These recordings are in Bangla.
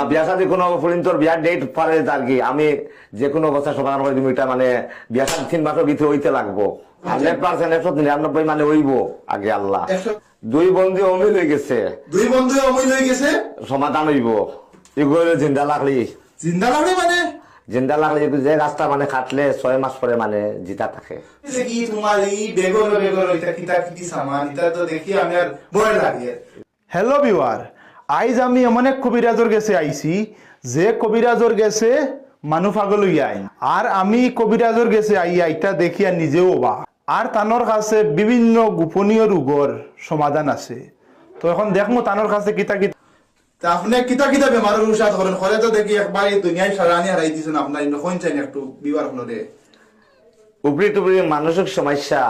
বিয়া শাদী কোনো পর্যন্ত বিয়ার ডেট পারে আর কি আমি যে কোনো অবস্থা সমাধান করে দিব। এটা মানে বিয়া শাদী 3 মাসের ভিতরে হইতে লাগবো। 100% 199 মানে হইব আগে আল্লাহ। দুই বন্ধু অমিল হয়ে গেছে, সমাধান হইব। এগুলো জিন্দা লাগলি মানে জিন্দা লাগলে যে রাস্তা মানে কাটলে 6 মাস পরে মানে জিতা থাকে। কি তোমার এই বেগর এটা কিতা কিতি সামান এটা তো দেখি আমি আর ভয় লাগে। হ্যালো ভিউয়ার, আইজ আমি এমন এক কবিরাজর গেছে আইছি যে কবিরাজর গেছে মানু পাগল হইয়া আইন। আর আমি কবিরাজর গেছে আইয়া এটা দেখিয়া নিজেও বা আর তানোর কাছে বিভিন্ন গোপনীয় রোগর সমাধান আছে। তো এখন দেখমু তানোর কাছে কিতা কিতা। তা আপনি কিতা বেমারের ঔষধ করেন করে তো দেখি একবার এই দুনিয়ায় সারানি হারাই দিয়েছেন আপনার কোন চাই একটু বিবার হলে উপরি টুপরি মানসিক সমস্যা,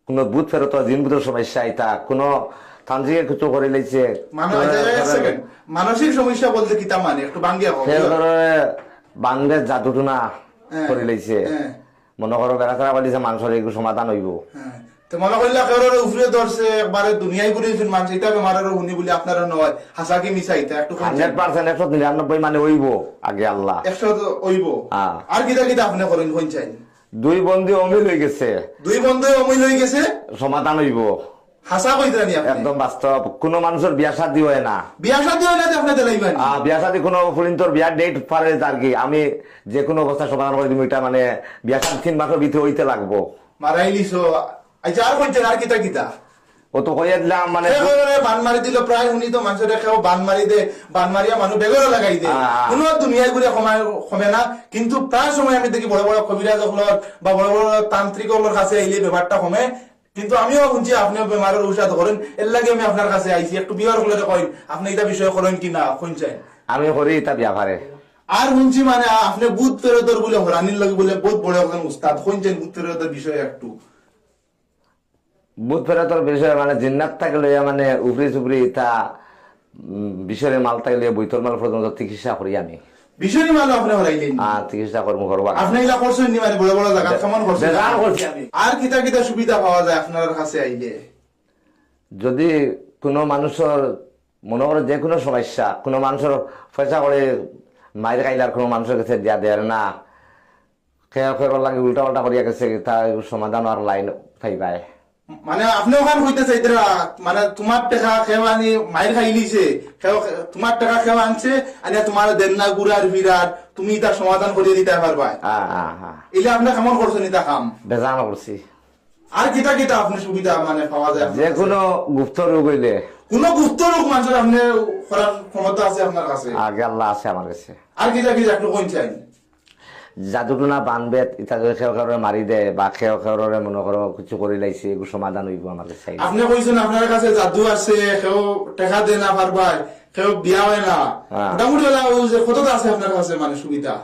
কোন ভূত ফেরত জিন ভূতের সমস্যা, এটা কোন তান্ত্রিক কিছু করে লাইছে। মানসিক সমস্যা বলতে কিতা মানে একটু বাঙ্গিয়া বাংলা জাদুটনা করে লাইছে। মনে করো বেড়াচড়া বলিছে মানুষের এগুলো সমাধান হইব। তো মনে করলে একেবারে উপরে ধরছে একবারে দুনিয়ায় ঘুরেছেন মানুষ এটা বেমারের শুনি বলে আপনারা নয় হাসা কি মিশা এটা একটু 100% 199 মানে হইব আগে আল্লাহ। 100 হইব। আর কিতা আপনি করেন কোন চাই? দুই বন্ধু অমিল হয়ে গেছে, সমাধান হইব। হাসা কইতা নি আপনি? একদম বাস্তব। কোন মানুষের বিয়া শাদী হয় না, বিয়া শাদী হয় না যে আপনি দেলাইবেন। বিয়া শাদী কোনো পর্যন্ত বিয়ার ডেট পারে আর কি আমি যে কোনো অবস্থা সমাধান করে দিব। এটা মানে বিয়া শাদী 3 মাসের ভিতরে হইতে লাগবো। মারাইলিছো আচ্ছা আর কোন আর কিতা ও তো কইয়া দিলাম মানে বান মারি দিল প্রায় শুনি তো মানুষের খেও বান মারি দে, বান মারিয়া মানুষ বেগর লাগাই দে। কোন দুনিয়ায় ঘুরে কমে না, কিন্তু প্রায় সময় আমি দেখি বড় বড় কবিরাজ বা বড় বড় তান্ত্রিক কাছে আইলে ব্যাপারটা কমে। কিন্তু আমিও শুনছি আপনি বেমারের ঔষধ করেন, এর লাগে আমি আপনার কাছে আইছি একটু বিয়ার হলে কইন আপনি এটা বিষয় করেন কিনা কোন চাই? আমি করি এটা বিয়া পারে। আর শুনছি মানে আপনি ভূত ফেরতর বলে হরানির লাগে বলে বহুত বড় একজন উস্তাদ, কোন চাই ভূত ফেরতের বিষয়ে একটু? ভূত ফেরতর বিষয় মানে জিন্নাত থাকলে মানে উপরি চুপরি তা বিষয়ের মাল থাকলে বৈতল মাল পর্যন্ত চিকিৎসা করি আমি। বিষয়ী মাল আপনি হরাইলেন? চিকিৎসা কর্ম করবো আপনি এগুলা করছেন নি মানে বড় বড় জায়গা কেমন করছেন? আর কিতা সুবিধা পাওয়া যায় আপনার কাছে আইলে? যদি কোনো মানুষের মনে করে যে কোনো সমস্যা, কোনো মানুষের পয়সা করে মায়ের খাইলার কোনো মানুষের কাছে দিয়া দেয় না, খেয়া খেয়ার লাগে উল্টা পাল্টা করিয়া গেছে, তার সমাধান আর লাইন পাইবাই। মানে আপনি ওখানে হইতে চাইতে মানে তোমার টাকা খেয়ে আনি মায়ের খাই নিছে, তোমার টাকা খেয়ে আনছে আনি তোমার দেন না গুড়ার বিরাট তুমি তার সমাধান করিয়ে দিতে পারবা। এলে আপনি কেমন করছেন এটা কাম? বেজান করছি। আর কিতা আপনি সুবিধা মানে পাওয়া যায়? যে কোনো গুপ্ত রোগ হইলে, কোন গুপ্ত রোগ মানুষের আপনি করার ক্ষমতা আছে আপনার কাছে? আগে আল্লাহ আছে আমার কাছে। আর কিতা একটু কোন চাই? জাদুটনা বানবে ইটা খেয়ে খেয়ে মারি দেয় বা খেয়ে খেয়ে মনে করো কিছু করে লাইছে, এগুলো সমাধান হইব আমার কাছে। আপনি কইছেন আপনার কাছে জাদু আছে, কেউ টাকা দেয় না পারবাই, কেউ বিয়া হয় না, মোটামুটি কতটা আছে আপনার কাছে মানে সুবিধা?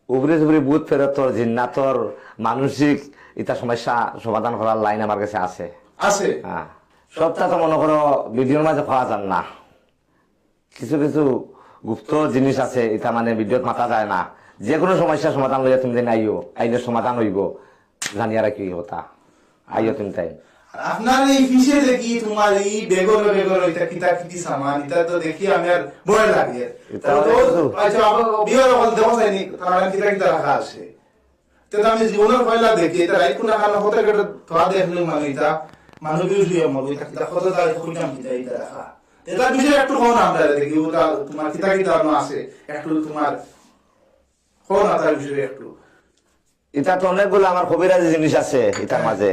উপরে উপরে ভূত ফেরতর জিন্নাতর মানসিক ইটা সমস্যা সমাধান করার লাইন আমার কাছে আছে। হ্যাঁ, সবটা তো মনে করো ভিডিওর মাঝে পাওয়া যান না, কিছু কিছু গুপ্ত জিনিস আছে এটা মানে ভিডিওত মাথা যায় না। যে কোনো সমস্যার সমাধান লইয়া তুমি যেন আইও, আইলে সমাধান হইব, জানিয়া রাখি কথা আইও তুমি তাই। আপনার এই ফিসে দেখি তোমার এই বেগর এটা কিতা কিতি সামান এটা তো দেখি আমি আর ভয় লাগে। আচ্ছা বিয়ার বলতে বসাইনি কারণ কিতা কিতা রাখা আছে, তো আমি জীবনের পয়লা দেখি এটা রাইট কোন কারণ হতে গেলে তোরা দেখলে মানে এটা মানবীয় জীবন মতো এটা কিতা কত দাঁড়ে খুঁজলাম কিতা এটা রাখা এটা বিষয়ে একটু কোন আমরা দেখি ওটা তোমার কিতা কিতা আছে একটু তোমার কোন আতার বিষয়ে একটু। এটা তো অনেকগুলো আমার কবিরাজি জিনিস আছে এটার মাঝে,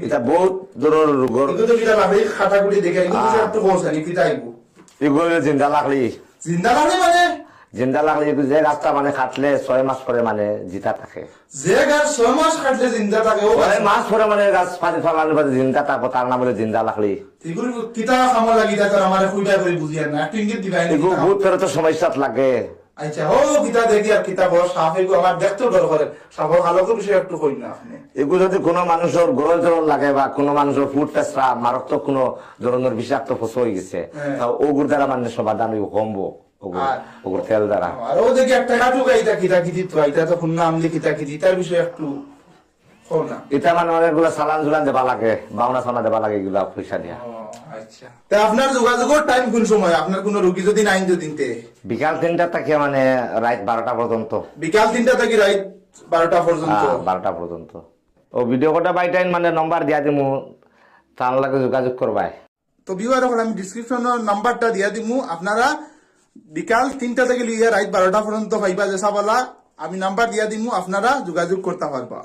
এটা বহুত দূরের রোগর এগুলো জিন্দা লাগলি মানে জিন্দা লাগলি যে গাছটা মানে কাটলে 6 মাস পরে মানে জিতা থাকে। যে গাছ 6 মাস কাটলে জিন্দা থাকে, 6 মাস পরে মানে গাছ পানি ফলানোর পরে জিন্দা থাকবো, তার নাম বলে জিন্দা লাগলি। এগুলো কিতা কামড় লাগি তার আমার খুঁজা করে বুঝিয়া না একটু ইঙ্গিত দিবাই না। এগুলো বহুত ফেরত সমস্যা লাগে। আচ্ছা ও কিতা দেখি আর কিতা বড় সাপ এগুলো আমার দেখতেও ডর করে, সাপের আলোকের বিষয়ে একটু কই না আপনি। এগুলো যদি কোনো মানুষের গরল জরল লাগে বা কোনো মানুষের ফুড পেস্ট্রা মারাত্মক কোনো ধরনের বিষাক্ত ফসল হয়ে গেছে, ওগুর দ্বারা মানে সমাধান কমবো ওগুর তেল দ্বারা। আর ও দেখি একটা কাটুক এটা কিতা কিতি তো এটা তো কোন নাম দিয়ে কিতা কিতি তার বিষয়ে একটু কও না। এটা মানে অনেকগুলো সালান জুলান দেবা লাগে, বাউনা সানা দেবা লাগে এগুলা পয়সা দিয়া। আচ্ছা আচ্ছা তা আপনার যোগাযোগের টাইম কোন সময় আপনার কোন রোগী যদি নাই যদি বিকাল 3টা থেকে মানে রাত 12টা পর্যন্ত। বিকাল 3টা থেকে রাত 12টা পর্যন্ত 12টা পর্যন্ত। ও ভিডিও কোটা বাইটাইন মানে নম্বর দিয়া দিমু, তার লাগে যোগাযোগ করবাই। তো ভিউয়ার হল আমি ডিসক্রিপশনের নাম্বারটা দিয়া দিমু, আপনারা বিকাল 3টা থেকে লিয়ে রাত 12টা পর্যন্ত পাইবা যেসা বলা আমি নাম্বার দিয়া দিমু, আপনারা যোগাযোগ করতে পারবা।